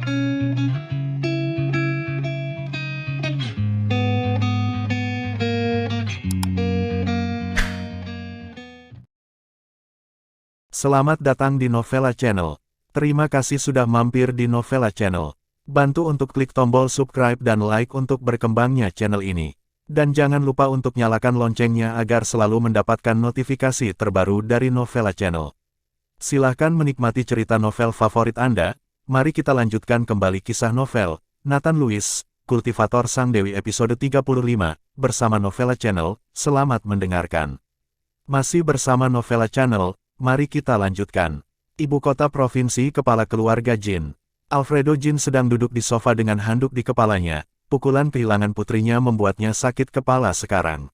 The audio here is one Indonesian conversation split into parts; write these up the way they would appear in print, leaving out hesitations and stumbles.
Selamat datang di Novella Channel. Terima kasih sudah mampir di Novella Channel. Bantu untuk klik tombol subscribe dan like untuk berkembangnya channel ini. Dan jangan lupa untuk nyalakan loncengnya agar selalu mendapatkan notifikasi terbaru dari Novella Channel. Silahkan menikmati cerita novel favorit Anda. Mari kita lanjutkan kembali kisah novel Nathan Lewis, Kultivator Sang Dewi episode 35, bersama Novella Channel. Selamat mendengarkan. Masih bersama Novella Channel, mari kita lanjutkan. Ibu kota provinsi kepala keluarga Jin. Alfredo Jin sedang duduk di sofa dengan handuk di kepalanya. Pukulan kehilangan putrinya membuatnya sakit kepala sekarang.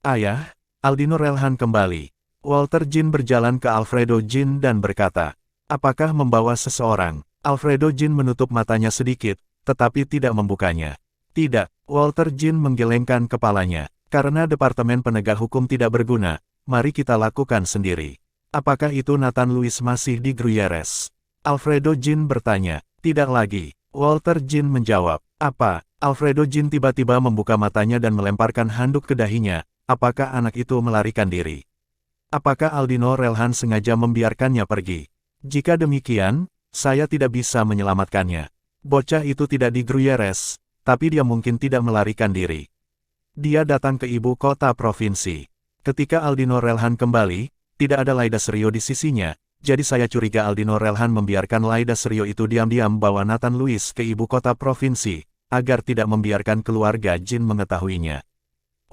Ayah, Aldino Relhan kembali. Walter Jin berjalan ke Alfredo Jin dan berkata, apakah membawa seseorang? Alfredo Jin menutup matanya sedikit, tetapi tidak membukanya. Tidak, Walter Jin menggelengkan kepalanya. Karena Departemen Penegak Hukum tidak berguna, mari kita lakukan sendiri. Apakah itu Nathan Lewis masih di Gruyères? Alfredo Jin bertanya. Tidak lagi. Walter Jin menjawab. Apa? Alfredo Jin tiba-tiba membuka matanya dan melemparkan handuk ke dahinya. Apakah anak itu melarikan diri? Apakah Aldino Relhan sengaja membiarkannya pergi? Jika demikian, saya tidak bisa menyelamatkannya. Bocah itu tidak di Gruyères, tapi dia mungkin tidak melarikan diri. Dia datang ke ibu kota provinsi. Ketika Aldino Relhan kembali, tidak ada Laida Serio di sisinya, jadi saya curiga Aldino Relhan membiarkan Laida Serio itu diam-diam bawa Nathan Lewis ke ibu kota provinsi, agar tidak membiarkan keluarga Jin mengetahuinya.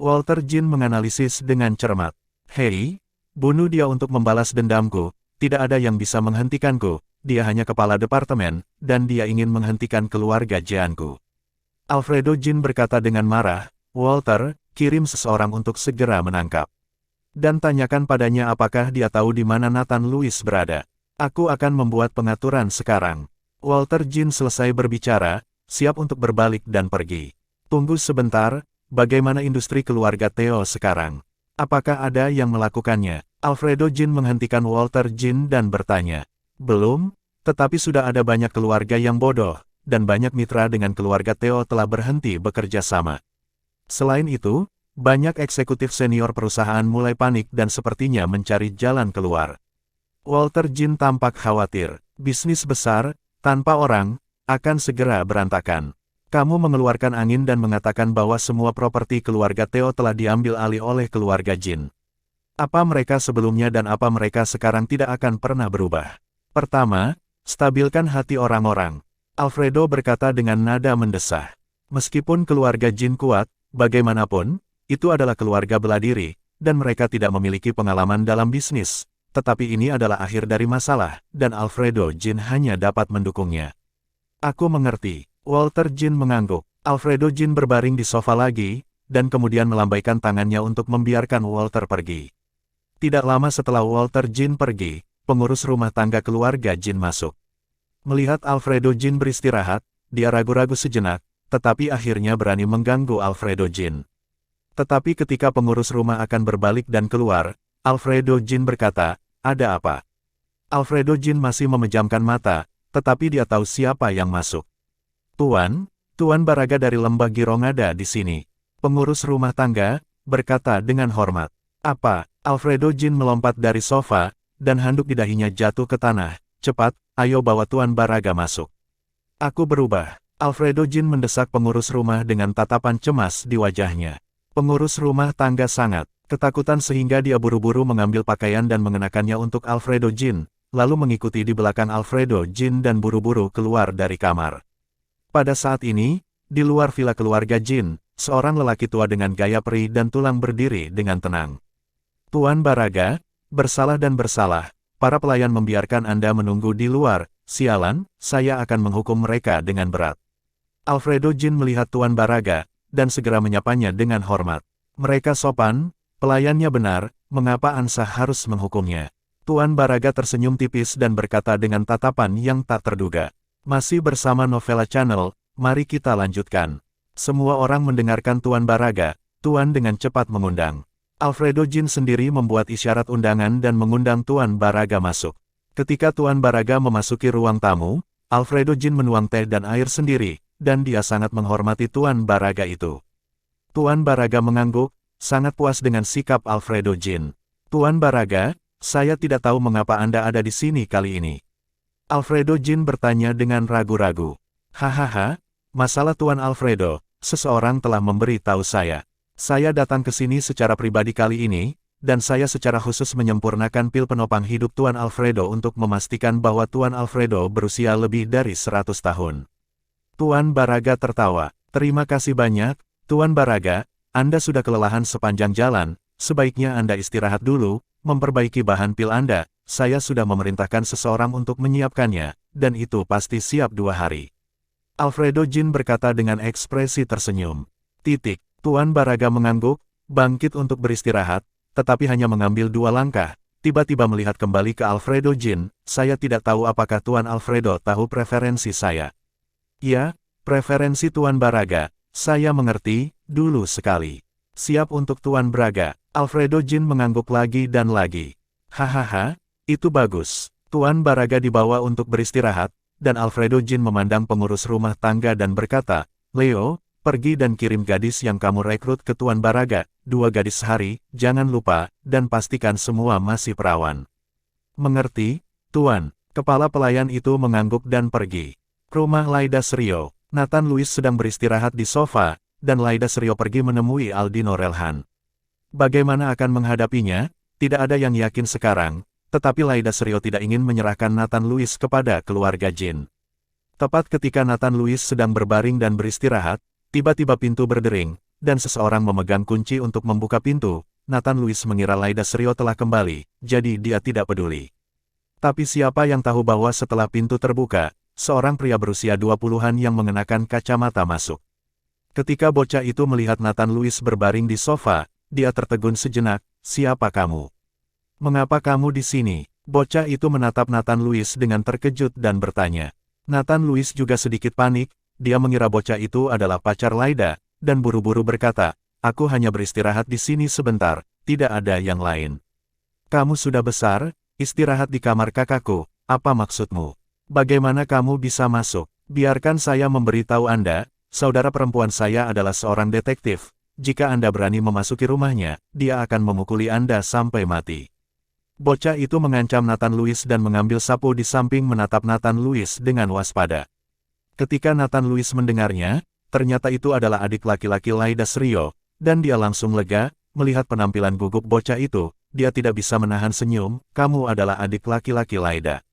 Walter Jin menganalisis dengan cermat. Hei, bunuh dia untuk membalas dendamku, tidak ada yang bisa menghentikanku, dia hanya kepala departemen, dan dia ingin menghentikan keluarga Jianku. Alfredo Jin berkata dengan marah, Walter, kirim seseorang untuk segera menangkap. Dan tanyakan padanya apakah dia tahu di mana Nathan Lewis berada. Aku akan membuat pengaturan sekarang. Walter Jin selesai berbicara, siap untuk berbalik dan pergi. Tunggu sebentar, bagaimana industri keluarga Theo sekarang? Apakah ada yang melakukannya? Alfredo Jin menghentikan Walter Jin dan bertanya. Belum, tetapi sudah ada banyak keluarga yang bodoh, dan banyak mitra dengan keluarga Theo telah berhenti bekerja sama. Selain itu, banyak eksekutif senior perusahaan mulai panik dan sepertinya mencari jalan keluar. Walter Jin tampak khawatir. Bisnis besar, tanpa orang, akan segera berantakan. Kamu mengeluarkan angin dan mengatakan bahwa semua properti keluarga Theo telah diambil alih oleh keluarga Jin. Apa mereka sebelumnya dan apa mereka sekarang tidak akan pernah berubah. Pertama, stabilkan hati orang-orang. Alfredo berkata dengan nada mendesah. Meskipun keluarga Jin kuat, bagaimanapun, itu adalah keluarga bela diri, dan mereka tidak memiliki pengalaman dalam bisnis. Tetapi ini adalah akhir dari masalah, dan Alfredo Jin hanya dapat mendukungnya. Aku mengerti. Walter Jin mengangguk. Alfredo Jin berbaring di sofa lagi, dan kemudian melambaikan tangannya untuk membiarkan Walter pergi. Tidak lama setelah Walter Jin pergi, pengurus rumah tangga keluarga Jin masuk. Melihat Alfredo Jin beristirahat, dia ragu-ragu sejenak, tetapi akhirnya berani mengganggu Alfredo Jin. Tetapi ketika pengurus rumah akan berbalik dan keluar, Alfredo Jin berkata, ada apa? Alfredo Jin masih memejamkan mata, tetapi dia tahu siapa yang masuk. Tuan Baraga dari Lembah Girong ada di sini. Pengurus rumah tangga, berkata dengan hormat. Apa? Alfredo Jin melompat dari sofa, dan handuk di dahinya jatuh ke tanah. Cepat, ayo bawa Tuan Baraga masuk. Aku berubah. Alfredo Jin mendesak pengurus rumah dengan tatapan cemas di wajahnya. Pengurus rumah tangga sangat ketakutan sehingga dia buru-buru mengambil pakaian dan mengenakannya untuk Alfredo Jin, lalu mengikuti di belakang Alfredo Jin dan buru-buru keluar dari kamar. Pada saat ini, di luar villa keluarga Jin, seorang lelaki tua dengan gaya perih dan tulang berdiri dengan tenang. Tuan Baraga, bersalah dan bersalah, para pelayan membiarkan Anda menunggu di luar, sialan, saya akan menghukum mereka dengan berat. Alfredo Jin melihat Tuan Baraga, dan segera menyapanya dengan hormat. Mereka sopan, pelayannya benar, mengapa Ansah harus menghukumnya? Tuan Baraga tersenyum tipis dan berkata dengan tatapan yang tak terduga. Masih bersama Novella Channel, mari kita lanjutkan. Semua orang mendengarkan Tuan Baraga, Tuan dengan cepat mengundang. Alfredo Jin sendiri membuat isyarat undangan dan mengundang Tuan Baraga masuk. Ketika Tuan Baraga memasuki ruang tamu, Alfredo Jin menuang teh dan air sendiri, dan dia sangat menghormati Tuan Baraga itu. Tuan Baraga mengangguk, sangat puas dengan sikap Alfredo Jin. Tuan Baraga, saya tidak tahu mengapa Anda ada di sini kali ini. Alfredo Jin bertanya dengan ragu-ragu. Hahaha, masalah Tuan Alfredo, seseorang telah memberi tahu saya. Saya datang ke sini secara pribadi kali ini, dan saya secara khusus menyempurnakan pil penopang hidup Tuan Alfredo untuk memastikan bahwa Tuan Alfredo berusia lebih dari 100 tahun. Tuan Baraga tertawa. Terima kasih banyak, Tuan Baraga, Anda sudah kelelahan sepanjang jalan, sebaiknya Anda istirahat dulu, memperbaiki bahan pil Anda, saya sudah memerintahkan seseorang untuk menyiapkannya, dan itu pasti siap 2 hari. Alfredo Jin berkata dengan ekspresi tersenyum. Tuan Baraga mengangguk, bangkit untuk beristirahat, tetapi hanya mengambil 2 langkah, tiba-tiba melihat kembali ke Alfredo Jin, saya tidak tahu apakah Tuan Alfredo tahu preferensi saya. Ya, preferensi Tuan Baraga, saya mengerti, dulu sekali. Siap untuk Tuan Braga, Alfredo Jin mengangguk lagi dan lagi. Hahaha, itu bagus. Tuan Baraga dibawa untuk beristirahat, dan Alfredo Jin memandang pengurus rumah tangga dan berkata, Leo, pergi dan kirim gadis yang kamu rekrut ke Tuan Baraga, 2 gadis sehari, jangan lupa, dan pastikan semua masih perawan. Mengerti, Tuan. Kepala pelayan itu mengangguk dan pergi. Rumah Laida Serio. Nathan Louis sedang beristirahat di sofa, dan Laida Serio pergi menemui Aldino Relhan. Bagaimana akan menghadapinya? Tidak ada yang yakin sekarang, tetapi Laida Serio tidak ingin menyerahkan Nathan Louis kepada keluarga Jin. Tepat ketika Nathan Louis sedang berbaring dan beristirahat, tiba-tiba pintu berdering, dan seseorang memegang kunci untuk membuka pintu. Nathan Louis mengira Laida Serio telah kembali, jadi dia tidak peduli. Tapi siapa yang tahu bahwa setelah pintu terbuka, seorang pria berusia 20-an yang mengenakan kacamata masuk. Ketika bocah itu melihat Nathan Louis berbaring di sofa, dia tertegun sejenak, siapa kamu? Mengapa kamu di sini? Bocah itu menatap Nathan Louis dengan terkejut dan bertanya. Nathan Louis juga sedikit panik, dia mengira bocah itu adalah pacar Laida, dan buru-buru berkata, aku hanya beristirahat di sini sebentar, tidak ada yang lain. Kamu sudah besar, istirahat di kamar kakakku, apa maksudmu? Bagaimana kamu bisa masuk? Biarkan saya memberitahu Anda, saudara perempuan saya adalah seorang detektif, jika Anda berani memasuki rumahnya, dia akan memukuli Anda sampai mati. Bocah itu mengancam Nathan Louis dan mengambil sapu di samping menatap Nathan Louis dengan waspada. Ketika Nathan Louis mendengarnya, ternyata itu adalah adik laki-laki Laida Serio, dan dia langsung lega, melihat penampilan gugup bocah itu, dia tidak bisa menahan senyum, kamu adalah adik laki-laki Laida.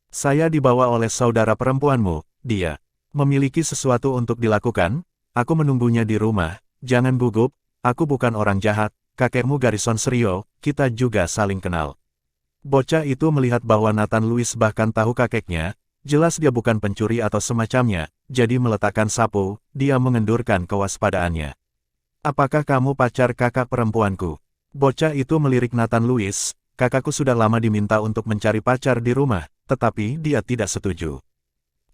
Saya dibawa oleh saudara perempuanmu, dia memiliki sesuatu untuk dilakukan, aku menunggunya di rumah, jangan gugup, aku bukan orang jahat, kakekmu Garrison Serio, kita juga saling kenal. Bocah itu melihat bahwa Nathan Louis bahkan tahu kakeknya, jelas dia bukan pencuri atau semacamnya, jadi meletakkan sapu, dia mengendurkan kewaspadaannya. Apakah kamu pacar kakak perempuanku? Bocah itu melirik Nathan Louis, kakakku sudah lama diminta untuk mencari pacar di rumah, tetapi dia tidak setuju.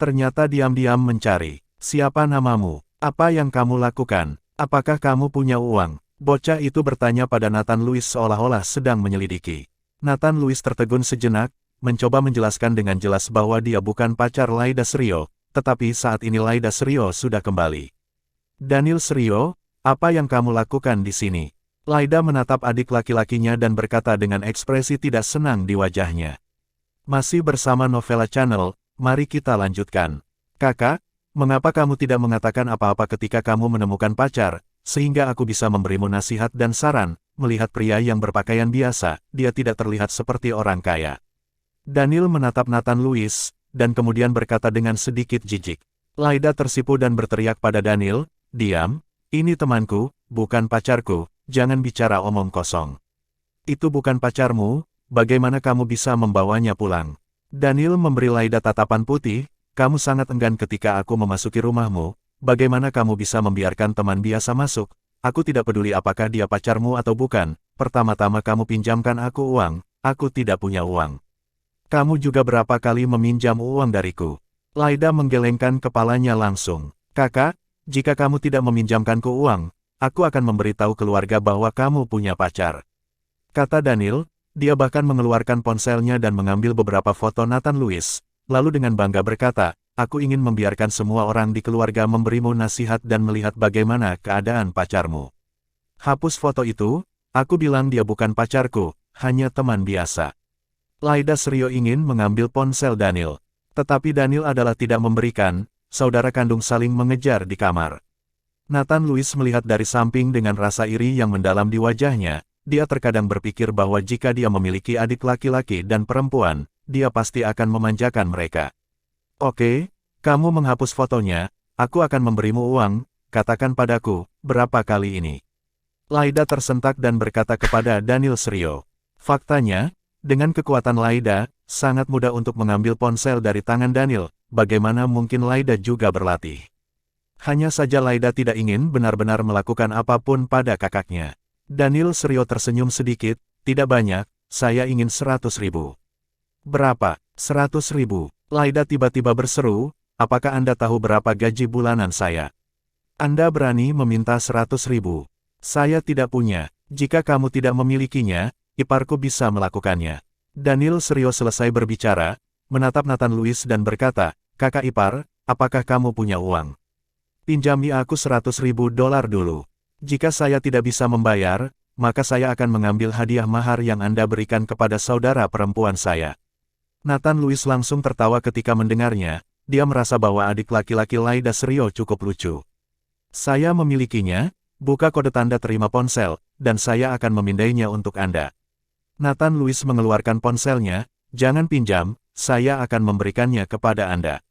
Ternyata diam-diam mencari. Siapa namamu? Apa yang kamu lakukan? Apakah kamu punya uang? Bocah itu bertanya pada Nathan Louis seolah-olah sedang menyelidiki. Nathan Louis tertegun sejenak, mencoba menjelaskan dengan jelas bahwa dia bukan pacar Laida Serio, tetapi saat ini Laida Serio sudah kembali. Daniel Serio, apa yang kamu lakukan di sini? Laida menatap adik laki-lakinya dan berkata dengan ekspresi tidak senang di wajahnya. Masih bersama Novella Channel, mari kita lanjutkan. Kakak, mengapa kamu tidak mengatakan apa-apa ketika kamu menemukan pacar, sehingga aku bisa memberimu nasihat dan saran, melihat pria yang berpakaian biasa, dia tidak terlihat seperti orang kaya. Daniel menatap Nathan Louis, dan kemudian berkata dengan sedikit jijik. Laida tersipu dan berteriak pada Daniel, diam, ini temanku, bukan pacarku, jangan bicara omong kosong. Itu bukan pacarmu, bagaimana kamu bisa membawanya pulang? Daniel memberi Laida tatapan putih, kamu sangat enggan ketika aku memasuki rumahmu, bagaimana kamu bisa membiarkan teman biasa masuk? Aku tidak peduli apakah dia pacarmu atau bukan, pertama-tama kamu pinjamkan aku uang, aku tidak punya uang. Kamu juga berapa kali meminjam uang dariku? Laida menggelengkan kepalanya langsung. Kakak, jika kamu tidak meminjamkanku uang, aku akan memberitahu keluarga bahwa kamu punya pacar. Kata Daniel, dia bahkan mengeluarkan ponselnya dan mengambil beberapa foto Nathan Louis, lalu dengan bangga berkata, aku ingin membiarkan semua orang di keluarga memberimu nasihat dan melihat bagaimana keadaan pacarmu. Hapus foto itu, aku bilang dia bukan pacarku, hanya teman biasa. Laida Serio ingin mengambil ponsel Daniel. Tetapi Daniel adalah tidak memberikan, saudara kandung saling mengejar di kamar. Nathan Louis melihat dari samping dengan rasa iri yang mendalam di wajahnya. Dia terkadang berpikir bahwa jika dia memiliki adik laki-laki dan perempuan, dia pasti akan memanjakan mereka. Oke, kamu menghapus fotonya, aku akan memberimu uang, katakan padaku, berapa kali ini. Laida tersentak dan berkata kepada Daniel Serio. Faktanya, dengan kekuatan Laida, sangat mudah untuk mengambil ponsel dari tangan Daniel, bagaimana mungkin Laida juga berlatih. Hanya saja Laida tidak ingin benar-benar melakukan apapun pada kakaknya. Daniel Serio tersenyum sedikit, tidak banyak, saya ingin 100.000. Berapa? 100.000. Laida tiba-tiba berseru, apakah Anda tahu berapa gaji bulanan saya? Anda berani meminta 100.000. Saya tidak punya, jika kamu tidak memilikinya, iparku bisa melakukannya. Daniel Serio selesai berbicara, menatap Nathan Louis dan berkata, kakak ipar, apakah kamu punya uang? Pinjami aku $100.000 dulu. Jika saya tidak bisa membayar, maka saya akan mengambil hadiah mahar yang Anda berikan kepada saudara perempuan saya. Nathan Louis langsung tertawa ketika mendengarnya, dia merasa bahwa adik laki-laki Laida Serio cukup lucu. Saya memilikinya, buka kode tanda terima ponsel, dan saya akan memindainya untuk Anda. Nathan Louis mengeluarkan ponselnya, jangan pinjam, saya akan memberikannya kepada Anda.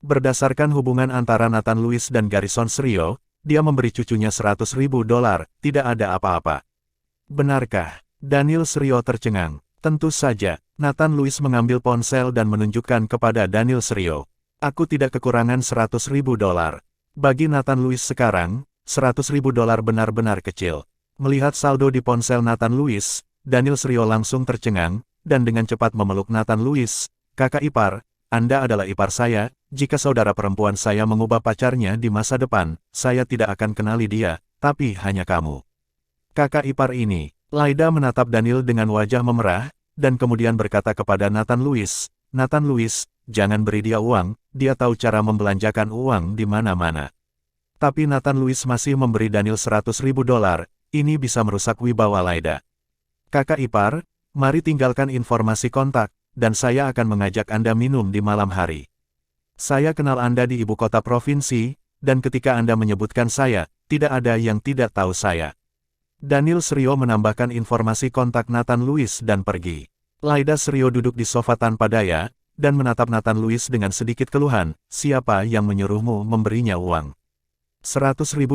Berdasarkan hubungan antara Nathan Louis dan Garrison Serio, dia memberi cucunya $100.000, tidak ada apa-apa. Benarkah? Daniel Serio tercengang. Tentu saja, Nathan Louis mengambil ponsel dan menunjukkan kepada Daniel Serio. Aku tidak kekurangan $100.000. Bagi Nathan Louis sekarang, $100.000 benar-benar kecil. Melihat saldo di ponsel Nathan Louis, Daniel Serio langsung tercengang, dan dengan cepat memeluk Nathan Louis. Kakak ipar, Anda adalah ipar saya. Jika saudara perempuan saya mengubah pacarnya di masa depan, saya tidak akan kenali dia, tapi hanya kamu. Kakak ipar ini, Laida menatap Daniel dengan wajah memerah, dan kemudian berkata kepada Nathan Louis, Nathan Louis, jangan beri dia uang, dia tahu cara membelanjakan uang di mana-mana. Tapi Nathan Louis masih memberi Daniel $100.000, ini bisa merusak wibawa Laida. Kakak ipar, mari tinggalkan informasi kontak, dan saya akan mengajak Anda minum di malam hari. Saya kenal Anda di ibu kota provinsi, dan ketika Anda menyebutkan saya, tidak ada yang tidak tahu saya. Daniel Serio menambahkan informasi kontak Nathan Louis dan pergi. Laida Serio duduk di sofa tanpa daya, dan menatap Nathan Louis dengan sedikit keluhan, siapa yang menyuruhmu memberinya uang? $100.000,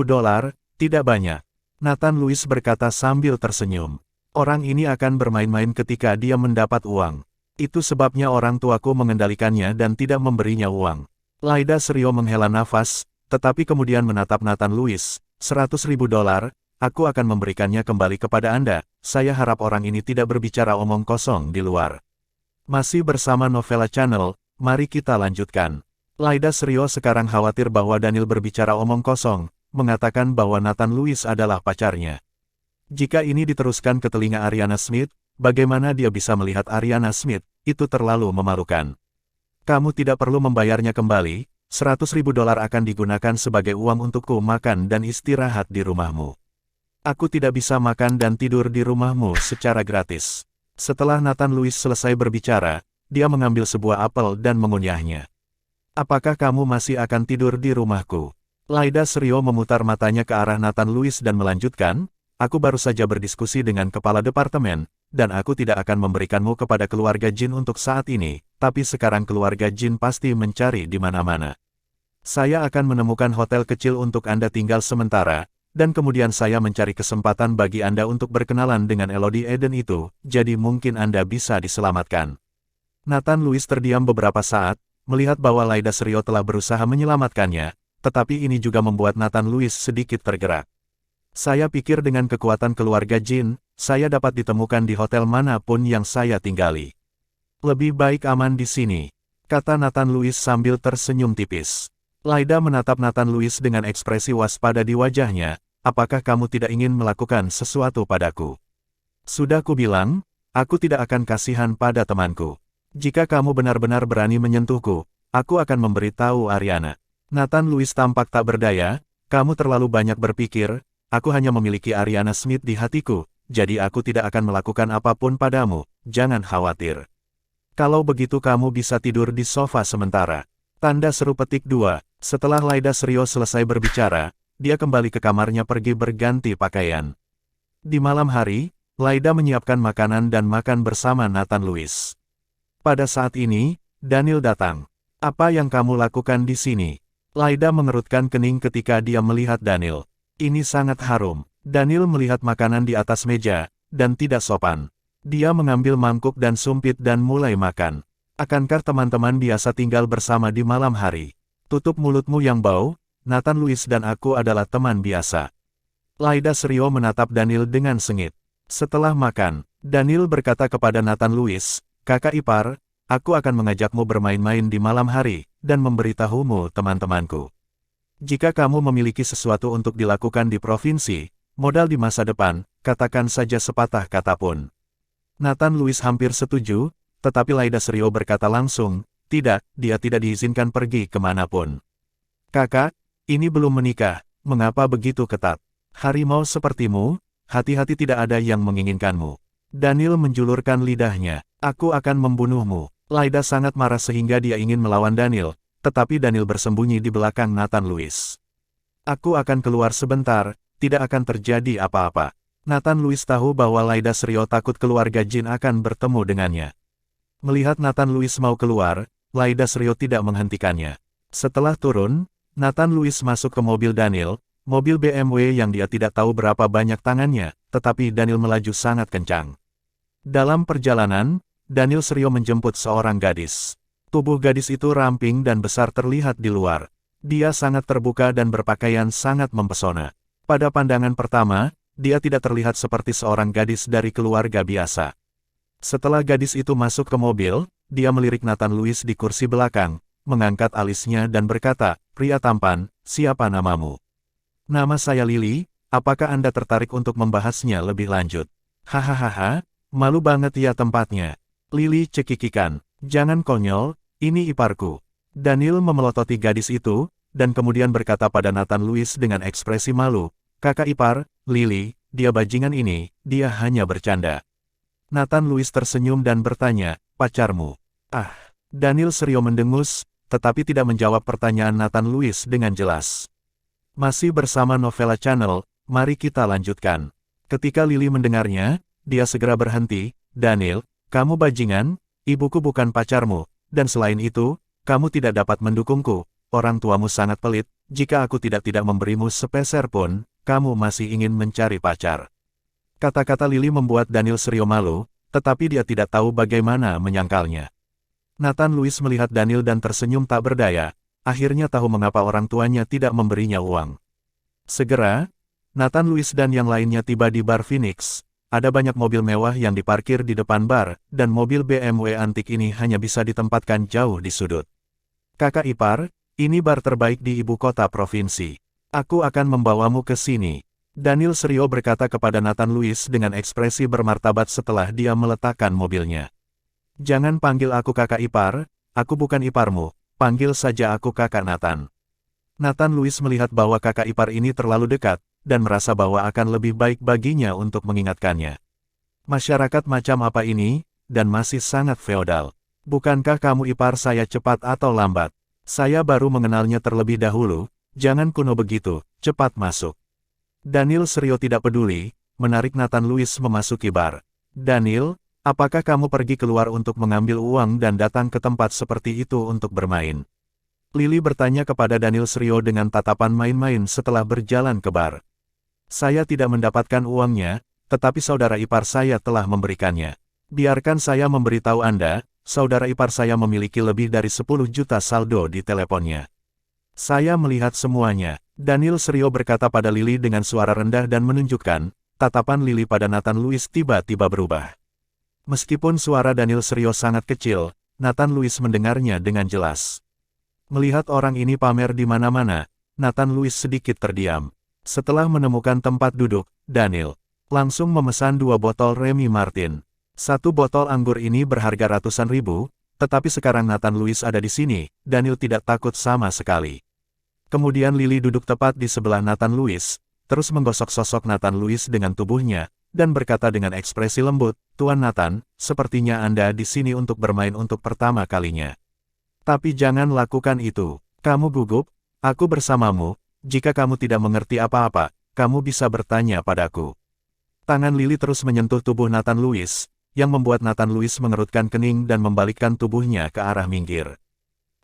tidak banyak. Nathan Louis berkata sambil tersenyum. Orang ini akan bermain-main ketika dia mendapat uang. Itu sebabnya orang tuaku mengendalikannya dan tidak memberinya uang. Laida Serio menghela nafas, tetapi kemudian menatap Nathan Louis. $100.000, aku akan memberikannya kembali kepada Anda. Saya harap orang ini tidak berbicara omong kosong di luar. Masih bersama Novella Channel, mari kita lanjutkan. Laida Serio sekarang khawatir bahwa Daniel berbicara omong kosong, mengatakan bahwa Nathan Louis adalah pacarnya. Jika ini diteruskan ke telinga Ariana Smith, bagaimana dia bisa melihat Ariana Smith? Itu terlalu memalukan. Kamu tidak perlu membayarnya kembali, $100.000 akan digunakan sebagai uang untukku makan dan istirahat di rumahmu. Aku tidak bisa makan dan tidur di rumahmu secara gratis. Setelah Nathan Louis selesai berbicara, dia mengambil sebuah apel dan mengunyahnya. Apakah kamu masih akan tidur di rumahku? Laida Serio memutar matanya ke arah Nathan Louis dan melanjutkan, aku baru saja berdiskusi dengan kepala departemen, dan aku tidak akan memberikanmu kepada keluarga Jin untuk saat ini, tapi sekarang keluarga Jin pasti mencari di mana-mana. Saya akan menemukan hotel kecil untuk Anda tinggal sementara, dan kemudian saya mencari kesempatan bagi Anda untuk berkenalan dengan Elodie Eden itu, jadi mungkin Anda bisa diselamatkan. Nathan Louis terdiam beberapa saat, melihat bahwa Laida Serio telah berusaha menyelamatkannya, tetapi ini juga membuat Nathan Louis sedikit tergerak. Saya pikir dengan kekuatan keluarga Jin, saya dapat ditemukan di hotel manapun yang saya tinggali. Lebih baik aman di sini, kata Nathan Louis sambil tersenyum tipis. Laida menatap Nathan Louis dengan ekspresi waspada di wajahnya, apakah kamu tidak ingin melakukan sesuatu padaku? Sudah kubilang, aku tidak akan kasihan pada temanku. Jika kamu benar-benar berani menyentuhku, Aku akan memberitahu Ariana. Nathan Lewis tampak tak berdaya, kamu terlalu banyak berpikir, aku hanya memiliki Ariana Smith di hatiku, jadi aku tidak akan melakukan apapun padamu, jangan khawatir. Kalau begitu kamu bisa tidur di sofa sementara. Tanda seru petik 2. Setelah Laida Srio selesai berbicara, dia kembali ke kamarnya pergi berganti pakaian. Di malam hari, Laida menyiapkan makanan dan makan bersama Nathan Lewis. Pada saat ini, Daniel datang. Apa yang kamu lakukan di sini? Laida mengerutkan kening ketika dia melihat Daniel. Ini sangat harum. Daniel melihat makanan di atas meja, dan tidak sopan. Dia mengambil mangkuk dan sumpit dan mulai makan. Akankah teman-teman biasa tinggal bersama di malam hari? Tutup mulutmu yang bau, Nathan Lewis dan aku adalah teman biasa. Laida Srio menatap Daniel dengan sengit. Setelah makan, Daniel berkata kepada Nathan Lewis, kakak ipar, aku akan mengajakmu bermain-main di malam hari, dan memberitahumu teman-temanku. Jika kamu memiliki sesuatu untuk dilakukan di provinsi, modal di masa depan, katakan saja sepatah kata pun. Nathan Lewis hampir setuju, tetapi Laida Srio berkata langsung, tidak, dia tidak diizinkan pergi kemanapun. Kakak, ini belum menikah, mengapa begitu ketat? Harimau sepertimu, hati-hati tidak ada yang menginginkanmu. Daniel menjulurkan lidahnya, aku akan membunuhmu. Laida sangat marah sehingga dia ingin melawan Daniel, tetapi Daniel bersembunyi di belakang Nathan Lewis. Aku akan keluar sebentar, tidak akan terjadi apa-apa. Nathan Lewis tahu bahwa Laida Srio takut keluarga Jin akan bertemu dengannya. Melihat Nathan Lewis mau keluar, Laida Srio tidak menghentikannya. Setelah turun, Nathan Lewis masuk ke mobil Daniel, mobil BMW yang dia tidak tahu berapa banyak tangannya, tetapi Daniel melaju sangat kencang. Dalam perjalanan, Daniel Srio menjemput seorang gadis. Tubuh gadis itu ramping dan besar terlihat di luar. Dia sangat terbuka dan berpakaian sangat mempesona. Pada pandangan pertama, dia tidak terlihat seperti seorang gadis dari keluarga biasa. Setelah gadis itu masuk ke mobil, dia melirik Nathan Lewis di kursi belakang, mengangkat alisnya dan berkata, pria tampan, siapa namamu? Nama saya Lily, apakah Anda tertarik untuk membahasnya lebih lanjut? Hahaha, malu banget ya tempatnya. Lily cekikikan, jangan konyol, ini iparku. Daniel memelototi gadis itu, dan kemudian berkata pada Nathan Lewis dengan ekspresi malu, kakak ipar, Lily, dia bajingan ini, dia hanya bercanda. Nathan Lewis tersenyum dan bertanya, pacarmu? Ah, Daniel Srio mendengus, tetapi tidak menjawab pertanyaan Nathan Lewis dengan jelas. Masih bersama Novela Channel, mari kita lanjutkan. Ketika Lily mendengarnya, dia segera berhenti, Daniel, kamu bajingan, ibuku bukan pacarmu, dan selain itu, kamu tidak dapat mendukungku, orang tuamu sangat pelit, jika aku tidak memberimu sepeser pun, kamu masih ingin mencari pacar. Kata-kata Lily membuat Daniel Srio malu, tetapi dia tidak tahu bagaimana menyangkalnya. Nathan Lewis melihat Daniel dan tersenyum tak berdaya, akhirnya tahu mengapa orang tuanya tidak memberinya uang. Segera, Nathan Lewis dan yang lainnya tiba di bar Phoenix. Ada banyak mobil mewah yang diparkir di depan bar, dan mobil BMW antik ini hanya bisa ditempatkan jauh di sudut. Kakak ipar, ini bar terbaik di ibu kota provinsi. Aku akan membawamu ke sini. Daniel Srio berkata kepada Nathan Lewis dengan ekspresi bermartabat setelah dia meletakkan mobilnya. Jangan panggil aku kakak ipar, aku bukan iparmu, panggil saja aku kakak Nathan. Nathan Lewis melihat bahwa kakak ipar ini terlalu dekat, dan merasa bahwa akan lebih baik baginya untuk mengingatkannya. Masyarakat macam apa ini, dan masih sangat feodal. Bukankah kamu ipar saya cepat atau lambat? Saya baru mengenalnya terlebih dahulu, jangan kuno begitu, cepat masuk. Daniel Srio tidak peduli, menarik Nathan Lewis memasuki bar. Daniel, apakah kamu pergi keluar untuk mengambil uang dan datang ke tempat seperti itu untuk bermain? Lily bertanya kepada Daniel Srio dengan tatapan main-main setelah berjalan ke bar. Saya tidak mendapatkan uangnya, tetapi saudara ipar saya telah memberikannya. Biarkan saya memberitahu Anda, saudara ipar saya memiliki lebih dari 10 juta saldo di teleponnya. Saya melihat semuanya. Daniel Srio berkata pada Lily dengan suara rendah dan menunjukkan, tatapan Lily pada Nathan Lewis tiba-tiba berubah. Meskipun suara Daniel Srio sangat kecil, Nathan Lewis mendengarnya dengan jelas. Melihat orang ini pamer di mana-mana, Nathan Lewis sedikit terdiam. Setelah menemukan tempat duduk, Daniel langsung memesan 2 botol Remy Martin. 1 botol anggur ini berharga ratusan ribu, tetapi sekarang Nathan Lewis ada di sini, Daniel tidak takut sama sekali. Kemudian Lily duduk tepat di sebelah Nathan Lewis, terus menggosok sosok Nathan Lewis dengan tubuhnya, dan berkata dengan ekspresi lembut, "Tuan Nathan, sepertinya Anda di sini untuk bermain untuk pertama kalinya. Tapi jangan lakukan itu. Kamu gugup, aku bersamamu, jika kamu tidak mengerti apa-apa, kamu bisa bertanya padaku." Tangan Lily terus menyentuh tubuh Nathan Lewis, yang membuat Nathan Lewis mengerutkan kening dan membalikkan tubuhnya ke arah minggir.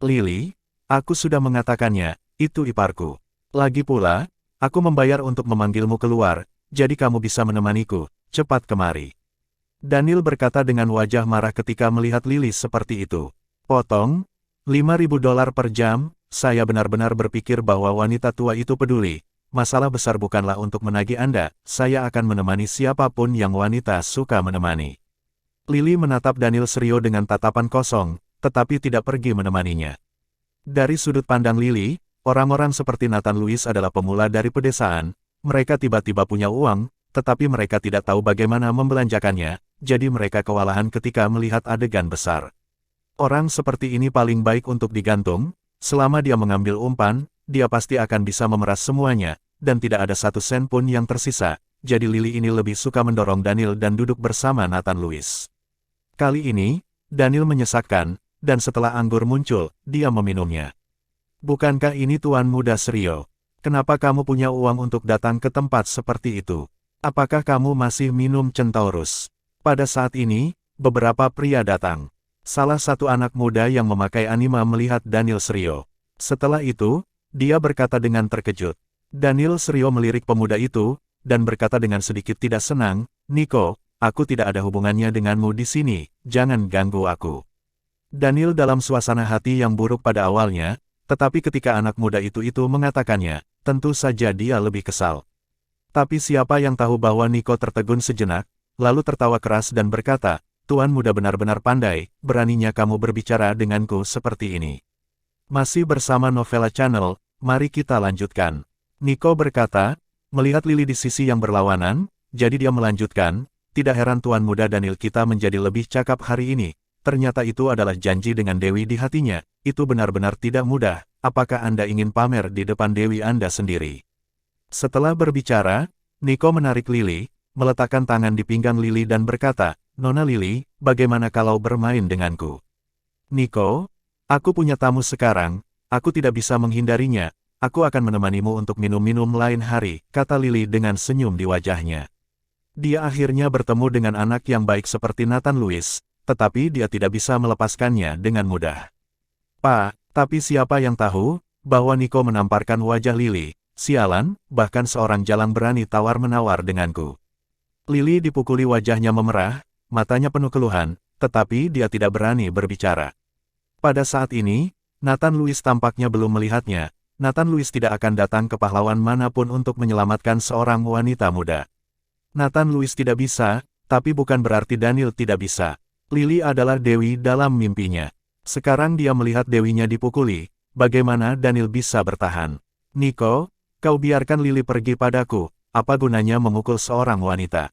"Lily, aku sudah mengatakannya, itu iparku. Lagi pula, aku membayar untuk memanggilmu keluar, jadi kamu bisa menemaniku, cepat kemari." Daniel berkata dengan wajah marah ketika melihat Lily seperti itu. "Potong, $5.000 per jam, saya benar-benar berpikir bahwa wanita tua itu peduli. Masalah besar bukanlah untuk menagih Anda, saya akan menemani siapapun yang wanita suka menemani." Lily menatap Daniel serius dengan tatapan kosong, tetapi tidak pergi menemaninya. Dari sudut pandang Lily, orang-orang seperti Nathan Lewis adalah pemula dari pedesaan, mereka tiba-tiba punya uang, tetapi mereka tidak tahu bagaimana membelanjakannya, jadi mereka kewalahan ketika melihat adegan besar. Orang seperti ini paling baik untuk digantung, selama dia mengambil umpan, dia pasti akan bisa memeras semuanya, dan tidak ada satu sen pun yang tersisa, jadi Lily ini lebih suka mendorong Daniel dan duduk bersama Nathan Lewis. Kali ini, Daniel menyesakkan, dan setelah anggur muncul, dia meminumnya. "Bukankah ini Tuan Muda Serio? Kenapa kamu punya uang untuk datang ke tempat seperti itu? Apakah kamu masih minum Centaurus?" Pada saat ini, beberapa pria datang. Salah satu anak muda yang memakai anima melihat Daniel Serio. Setelah itu, dia berkata dengan terkejut. Daniel Serio melirik pemuda itu, dan berkata dengan sedikit tidak senang, "Nico, aku tidak ada hubungannya denganmu di sini, jangan ganggu aku." Daniel dalam suasana hati yang buruk pada awalnya, tetapi ketika anak muda itu mengatakannya, tentu saja dia lebih kesal. Tapi siapa yang tahu bahwa Nico tertegun sejenak, lalu tertawa keras dan berkata, "Tuan muda benar-benar pandai, beraninya kamu berbicara denganku seperti ini." Masih bersama Novella Channel, mari kita lanjutkan. Nico berkata, melihat Lily di sisi yang berlawanan, jadi dia melanjutkan, "Tidak heran Tuan Muda Daniel kita menjadi lebih cakap hari ini. Ternyata itu adalah janji dengan Dewi di hatinya, itu benar-benar tidak mudah, apakah Anda ingin pamer di depan Dewi Anda sendiri?" Setelah berbicara, Nico menarik Lily, meletakkan tangan di pinggang Lily dan berkata, "Nona Lily, bagaimana kalau bermain denganku?" "Nico, aku punya tamu sekarang, aku tidak bisa menghindarinya, aku akan menemanimu untuk minum-minum lain hari," kata Lily dengan senyum di wajahnya. Dia akhirnya bertemu dengan anak yang baik seperti Nathan Lewis, tetapi dia tidak bisa melepaskannya dengan mudah. "Pak, tapi siapa yang tahu, bahwa Nico menamparkan wajah Lily, sialan, bahkan seorang jalang berani tawar-menawar denganku." Lily dipukuli wajahnya memerah, matanya penuh keluhan, tetapi dia tidak berani berbicara. Pada saat ini, Nathan Lewis tampaknya belum melihatnya. Nathan Lewis tidak akan datang ke pahlawan manapun untuk menyelamatkan seorang wanita muda. Nathan Lewis tidak bisa, tapi bukan berarti Daniel tidak bisa. Lily adalah Dewi dalam mimpinya. Sekarang dia melihat Dewinya dipukuli, bagaimana Daniel bisa bertahan? "Nico, kau biarkan Lily pergi padaku, apa gunanya memukul seorang wanita?"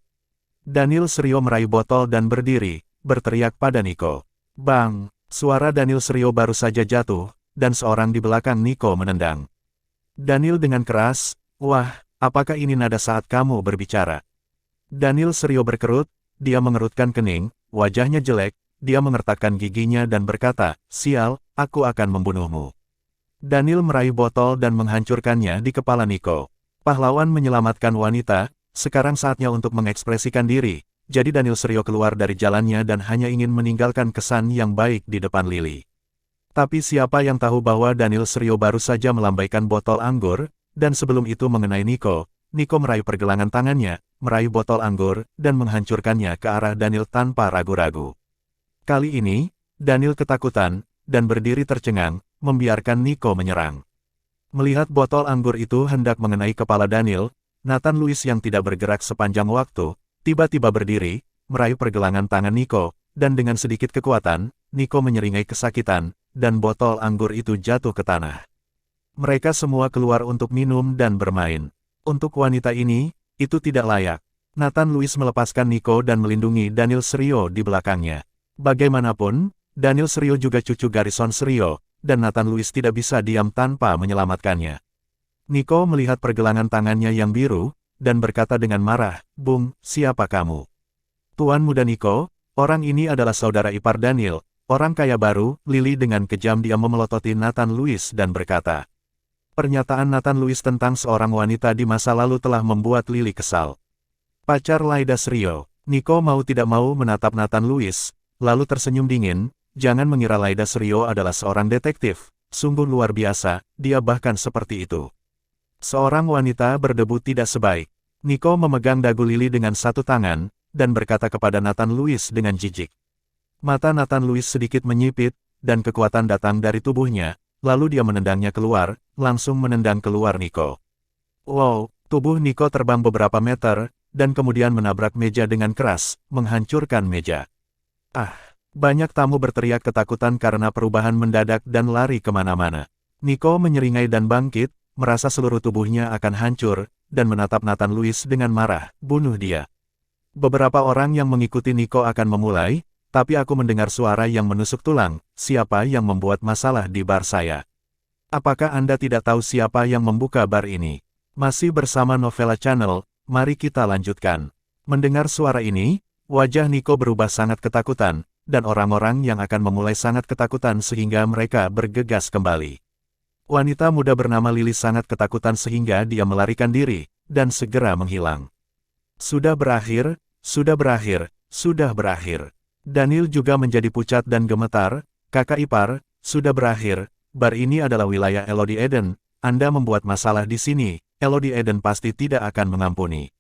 Daniel Serio meraih botol dan berdiri, berteriak pada Nico. Bang! Suara Daniel Serio baru saja jatuh, dan seorang di belakang Nico menendang. Daniel dengan keras, "Wah, apakah ini nada saat kamu berbicara?" Daniel Serio berkerut, dia mengerutkan kening, wajahnya jelek, dia mengertakkan giginya dan berkata, "Sial, aku akan membunuhmu." Daniel meraih botol dan menghancurkannya di kepala Nico. Pahlawan menyelamatkan wanita, sekarang saatnya untuk mengekspresikan diri, jadi Daniel Serio keluar dari jalannya dan hanya ingin meninggalkan kesan yang baik di depan Lily. Tapi siapa yang tahu bahwa Daniel Serio baru saja melambaikan botol anggur, dan sebelum itu mengenai Nico, Nico meraih pergelangan tangannya, meraih botol anggur, dan menghancurkannya ke arah Daniel tanpa ragu-ragu. Kali ini, Daniel ketakutan, dan berdiri tercengang, membiarkan Nico menyerang. Melihat botol anggur itu hendak mengenai kepala Daniel, Nathan Lewis yang tidak bergerak sepanjang waktu, tiba-tiba berdiri, meraih pergelangan tangan Nico, dan dengan sedikit kekuatan, Nico menyeringai kesakitan, dan botol anggur itu jatuh ke tanah. Mereka semua keluar untuk minum dan bermain. Untuk wanita ini, itu tidak layak. Nathan Lewis melepaskan Nico dan melindungi Daniel Serio di belakangnya. Bagaimanapun, Daniel Serio juga cucu Garrison Serio, dan Nathan Lewis tidak bisa diam tanpa menyelamatkannya. Nico melihat pergelangan tangannya yang biru, dan berkata dengan marah, "Bung, siapa kamu?" "Tuan Muda Nico, orang ini adalah saudara ipar Daniel, orang kaya baru." Lily dengan kejam dia memelototi Nathan Lewis dan berkata. Pernyataan Nathan Lewis tentang seorang wanita di masa lalu telah membuat Lily kesal. Pacar Lyda Serio, Nico mau tidak mau menatap Nathan Lewis, lalu tersenyum dingin. Jangan mengira Lyda Serio adalah seorang detektif, sungguh luar biasa, dia bahkan seperti itu. Seorang wanita berdebu tidak sebaik. Nico memegang dagu Lily dengan satu tangan, dan berkata kepada Nathan Lewis dengan jijik. Mata Nathan Lewis sedikit menyipit, dan kekuatan datang dari tubuhnya, lalu dia menendangnya keluar, langsung menendang keluar Nico. Wow, tubuh Nico terbang beberapa meter, dan kemudian menabrak meja dengan keras, menghancurkan meja. Banyak tamu berteriak ketakutan karena perubahan mendadak dan lari kemana-mana. Nico menyeringai dan bangkit, merasa seluruh tubuhnya akan hancur, dan menatap Nathan Lewis dengan marah, "Bunuh dia." Beberapa orang yang mengikuti Nico akan memulai, tapi aku mendengar suara yang menusuk tulang. Siapa yang membuat masalah di bar saya? Apakah Anda tidak tahu siapa yang membuka bar ini? Masih bersama Novella Channel, mari kita lanjutkan. Mendengar suara ini, wajah Nico berubah sangat ketakutan, dan orang-orang yang akan memulai sangat ketakutan sehingga mereka bergegas kembali. Wanita muda bernama Lily sangat ketakutan sehingga dia melarikan diri, dan segera menghilang. Sudah berakhir, sudah berakhir, sudah berakhir. Daniel juga menjadi pucat dan gemetar. Kakak ipar, sudah berakhir, bar ini adalah wilayah Elodie Eden, Anda membuat masalah di sini, Elodie Eden pasti tidak akan mengampuni.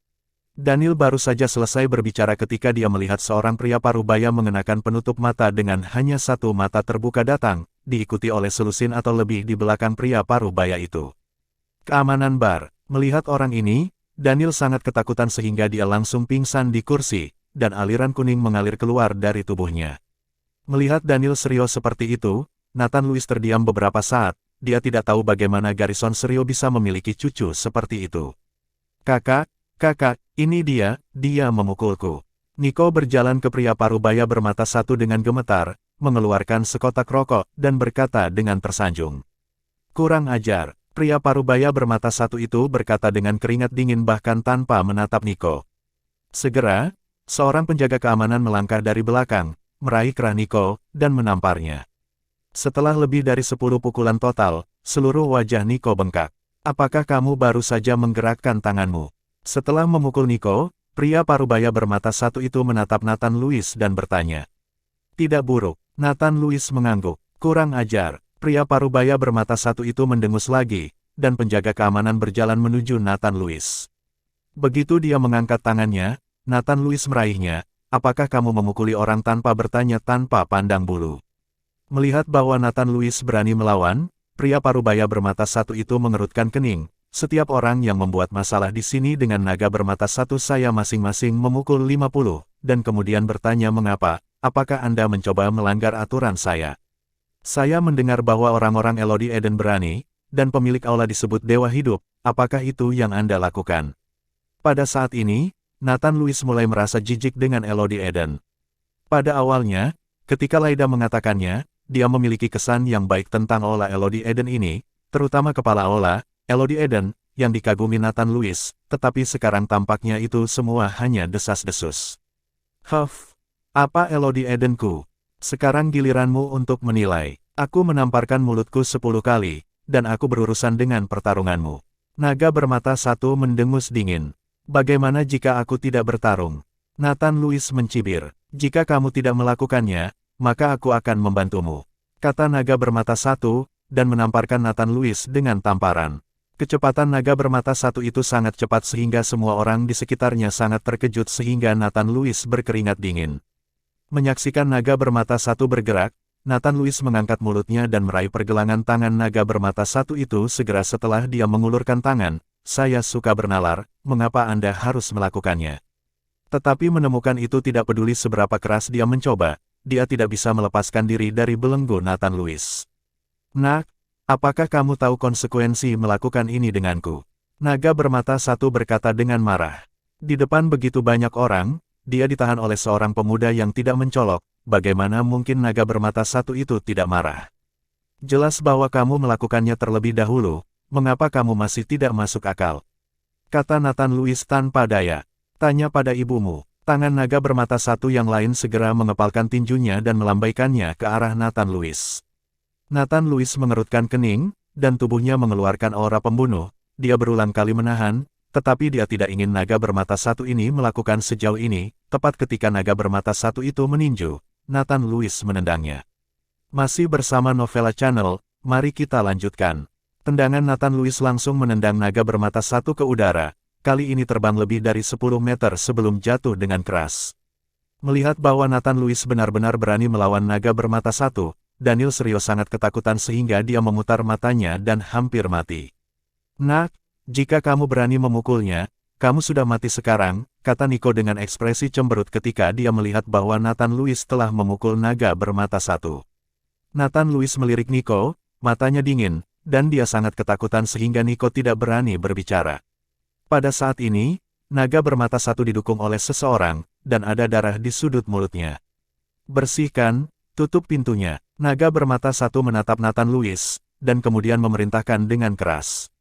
Daniel baru saja selesai berbicara ketika dia melihat seorang pria parubaya mengenakan penutup mata dengan hanya satu mata terbuka datang, diikuti oleh selusin atau lebih di belakang pria parubaya itu. Keamanan bar. Melihat orang ini, Daniel sangat ketakutan sehingga dia langsung pingsan di kursi, dan aliran kuning mengalir keluar dari tubuhnya. Melihat Daniel Serio seperti itu, Nathan Lewis terdiam beberapa saat, dia tidak tahu bagaimana Garrison Serio bisa memiliki cucu seperti itu. Kakak, ini dia memukulku. Nico berjalan ke pria parubaya bermata satu dengan gemetar, mengeluarkan sekotak rokok, dan berkata dengan tersanjung. Kurang ajar, pria parubaya bermata satu itu berkata dengan keringat dingin bahkan tanpa menatap Nico. Segera, seorang penjaga keamanan melangkah dari belakang, meraih kerah Nico, dan menamparnya. Setelah lebih dari 10 pukulan total, seluruh wajah Nico bengkak. Apakah kamu baru saja menggerakkan tanganmu? Setelah memukul Nico, pria parubaya bermata satu itu menatap Nathan Lewis dan bertanya. Tidak buruk, Nathan Lewis mengangguk. Kurang ajar, pria parubaya bermata satu itu mendengus lagi, dan penjaga keamanan berjalan menuju Nathan Lewis. Begitu dia mengangkat tangannya, Nathan Lewis meraihnya. Apakah kamu memukuli orang tanpa bertanya tanpa pandang bulu? Melihat bahwa Nathan Lewis berani melawan, pria parubaya bermata satu itu mengerutkan kening. Setiap orang yang membuat masalah di sini dengan naga bermata satu saya masing-masing memukul 50, dan kemudian bertanya mengapa, apakah Anda mencoba melanggar aturan saya? Saya mendengar bahwa orang-orang Elodie Eden berani, dan pemilik aula disebut Dewa Hidup, apakah itu yang Anda lakukan? Pada saat ini, Nathan Lewis mulai merasa jijik dengan Elodie Eden. Pada awalnya, ketika Lyda mengatakannya, dia memiliki kesan yang baik tentang aula Elodie Eden ini, terutama kepala aula, Elodie Eden, yang dikagumi Nathan Lewis, tetapi sekarang tampaknya itu semua hanya desas-desus. Apa Elodie Edenku? Sekarang giliranmu untuk menilai. Aku menamparkan mulutku 10 kali, dan aku berurusan dengan pertarunganmu. Naga bermata satu mendengus dingin. Bagaimana jika aku tidak bertarung? Nathan Lewis mencibir. Jika kamu tidak melakukannya, maka aku akan membantumu. Kata naga bermata satu, dan menamparkan Nathan Lewis dengan tamparan. Kecepatan naga bermata satu itu sangat cepat sehingga semua orang di sekitarnya sangat terkejut sehingga Nathan Lewis berkeringat dingin. Menyaksikan naga bermata satu bergerak, Nathan Lewis mengangkat mulutnya dan meraih pergelangan tangan naga bermata satu itu segera setelah dia mengulurkan tangan. Saya suka bernalar, mengapa Anda harus melakukannya? Tetapi menemukan itu tidak peduli seberapa keras dia mencoba, dia tidak bisa melepaskan diri dari belenggu Nathan Lewis. Nak, apakah kamu tahu konsekuensi melakukan ini denganku? Naga bermata satu berkata dengan marah. Di depan begitu banyak orang, dia ditahan oleh seorang pemuda yang tidak mencolok. Bagaimana mungkin naga bermata satu itu tidak marah? Jelas bahwa kamu melakukannya terlebih dahulu, mengapa kamu masih tidak masuk akal? Kata Nathan Louis tanpa daya. Tanya pada ibumu. Tangan naga bermata satu yang lain segera mengepalkan tinjunya dan melambaikannya ke arah Nathan Louis. Nathan Louis mengerutkan kening, dan tubuhnya mengeluarkan aura pembunuh. Dia berulang kali menahan, tetapi dia tidak ingin naga bermata satu ini melakukan sejauh ini. Tepat ketika naga bermata satu itu meninju, Nathan Louis menendangnya. Masih bersama Novella Channel, mari kita lanjutkan. Tendangan Nathan Louis langsung menendang naga bermata satu ke udara, kali ini terbang lebih dari 10 meter sebelum jatuh dengan keras. Melihat bahwa Nathan Louis benar-benar berani melawan naga bermata satu, Daniel Serio sangat ketakutan sehingga dia memutar matanya dan hampir mati. Nak, jika kamu berani memukulnya, kamu sudah mati sekarang, kata Nico dengan ekspresi cemberut ketika dia melihat bahwa Nathan Louis telah memukul naga bermata satu. Nathan Louis melirik Nico, matanya dingin, dan dia sangat ketakutan sehingga Nico tidak berani berbicara. Pada saat ini, naga bermata satu didukung oleh seseorang, dan ada darah di sudut mulutnya. Bersihkan, tutup pintunya. Naga bermata satu menatap Nathan Louis, dan kemudian memerintahkan dengan keras.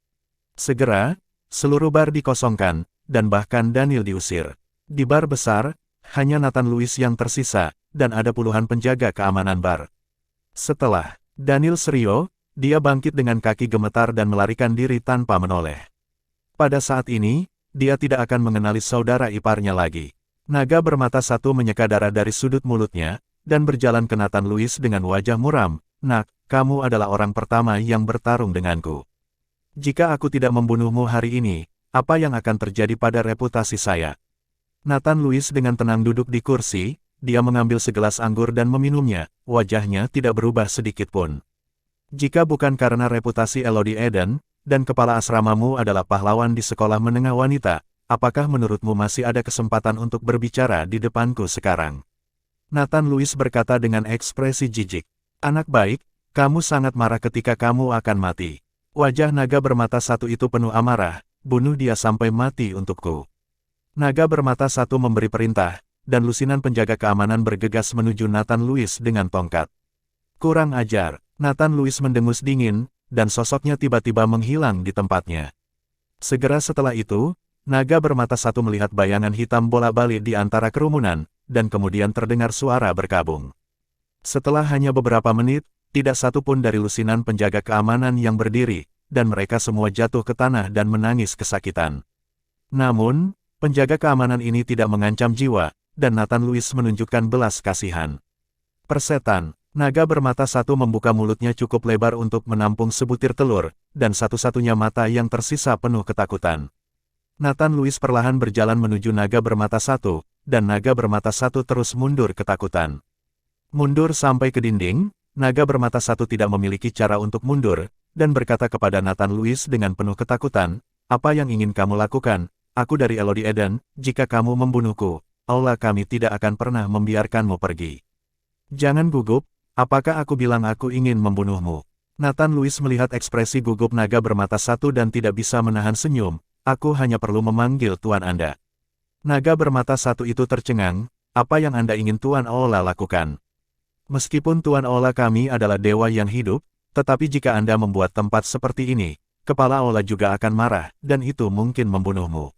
Segera, seluruh bar dikosongkan, dan bahkan Daniel diusir. Di bar besar, hanya Nathan Louis yang tersisa, dan ada puluhan penjaga keamanan bar. Setelah Daniel Serio, dia bangkit dengan kaki gemetar dan melarikan diri tanpa menoleh. Pada saat ini, dia tidak akan mengenali saudara iparnya lagi. Naga bermata satu menyeka darah dari sudut mulutnya, dan berjalan ke Nathan Louis dengan wajah muram. Nak, kamu adalah orang pertama yang bertarung denganku. Jika aku tidak membunuhmu hari ini, apa yang akan terjadi pada reputasi saya? Nathan Louis dengan tenang duduk di kursi, dia mengambil segelas anggur dan meminumnya, wajahnya tidak berubah sedikit pun. Jika bukan karena reputasi Elodie Eden, dan kepala asramamu adalah pahlawan di sekolah menengah wanita, apakah menurutmu masih ada kesempatan untuk berbicara di depanku sekarang? Nathan Louis berkata dengan ekspresi jijik. Anak baik, kamu sangat marah ketika kamu akan mati. Wajah naga bermata satu itu penuh amarah, bunuh dia sampai mati untukku. Naga bermata satu memberi perintah, dan lusinan penjaga keamanan bergegas menuju Nathan Louis dengan tongkat. Kurang ajar, Nathan Louis mendengus dingin, dan sosoknya tiba-tiba menghilang di tempatnya. Segera setelah itu, naga bermata satu melihat bayangan hitam bola-balik di antara kerumunan, dan kemudian terdengar suara berkabung. Setelah hanya beberapa menit, tidak satu pun dari lusinan penjaga keamanan yang berdiri, dan mereka semua jatuh ke tanah dan menangis kesakitan. Namun, penjaga keamanan ini tidak mengancam jiwa, dan Nathan Louis menunjukkan belas kasihan. Persetan. Naga bermata satu membuka mulutnya cukup lebar untuk menampung sebutir telur, dan satu-satunya mata yang tersisa penuh ketakutan. Nathan Louis perlahan berjalan menuju naga bermata satu, dan naga bermata satu terus mundur ketakutan. Mundur sampai ke dinding, naga bermata satu tidak memiliki cara untuk mundur, dan berkata kepada Nathan Louis dengan penuh ketakutan, apa yang ingin kamu lakukan? Aku dari Elodie Eden, jika kamu membunuhku, Allah kami tidak akan pernah membiarkanmu pergi. Jangan gugup. Apakah aku bilang aku ingin membunuhmu? Nathan Louis melihat ekspresi gugup naga bermata satu dan tidak bisa menahan senyum. Aku hanya perlu memanggil Tuan Anda. Naga bermata satu itu tercengang. Apa yang Anda ingin Tuan Ola lakukan? Meskipun Tuan Ola kami adalah dewa yang hidup, tetapi jika Anda membuat tempat seperti ini, kepala Ola juga akan marah, dan itu mungkin membunuhmu.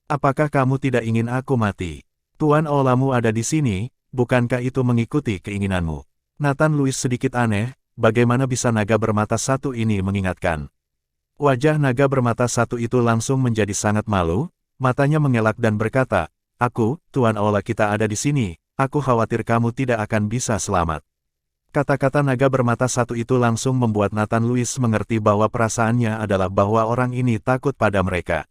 Apakah kamu tidak ingin aku mati? Tuan Olamu ada di sini, bukankah itu mengikuti keinginanmu? Nathan Louis sedikit aneh, bagaimana bisa naga bermata satu ini mengingatkan. Wajah naga bermata satu itu langsung menjadi sangat malu, matanya mengelak dan berkata, aku, Tuan Ola kita ada di sini, aku khawatir kamu tidak akan bisa selamat. Kata-kata naga bermata satu itu langsung membuat Nathan Louis mengerti bahwa perasaannya adalah bahwa orang ini takut pada mereka.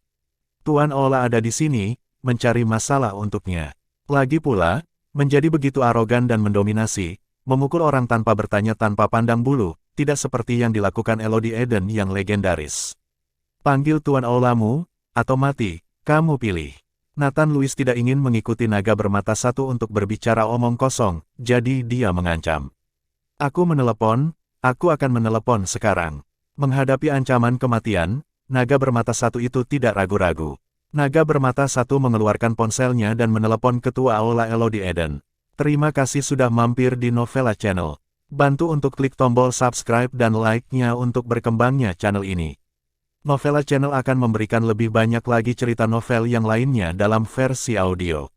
Tuan Ola ada di sini, mencari masalah untuknya. Lagi pula, menjadi begitu arogan dan mendominasi, memukul orang tanpa bertanya tanpa pandang bulu, tidak seperti yang dilakukan Elodie Eden yang legendaris. Panggil Tuan Olamu, atau mati, kamu pilih. Nathan Louis tidak ingin mengikuti naga bermata satu untuk berbicara omong kosong, jadi dia mengancam. Aku akan menelepon sekarang. Menghadapi ancaman kematian, naga bermata satu itu tidak ragu-ragu. Naga bermata satu mengeluarkan ponselnya dan menelepon ketua Aula Elodie Eden. Terima kasih sudah mampir di Novela Channel. Bantu untuk klik tombol subscribe dan like-nya untuk berkembangnya channel ini. Novela Channel akan memberikan lebih banyak lagi cerita novel yang lainnya dalam versi audio.